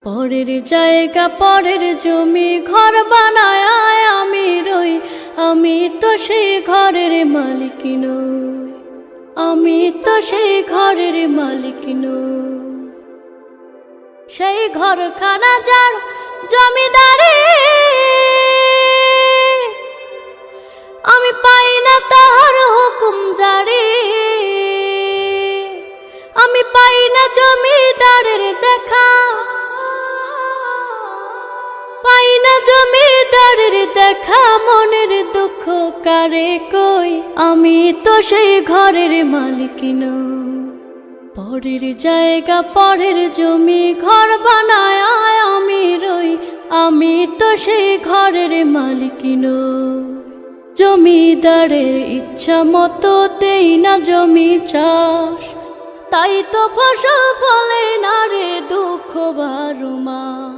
পরের জায়গা পরের জমি ঘর বানায় আমি রই, আমি তো সেই ঘরের মালিক নই, আমি তো সেই ঘরের মালিক নই। সেই ঘরখানা যার জমিদারি, আমি পাই না তাহার হুকুম জারি, আমি পাই না জমিদারের দেখা, পাই না জমিদারের দেখা, মনের দুঃখ কারে কই, আমি তো সেই ঘরের মালিক নই। পরের জায়গা পরের জমি ঘর বানায় আমি রই, আমি তো সেই ঘরের মালিক নই। জমিদারের ইচ্ছা মতো দেই না জমি চাষ, তাই তো ফসল ফলে না রে দুঃখ বারো মাস।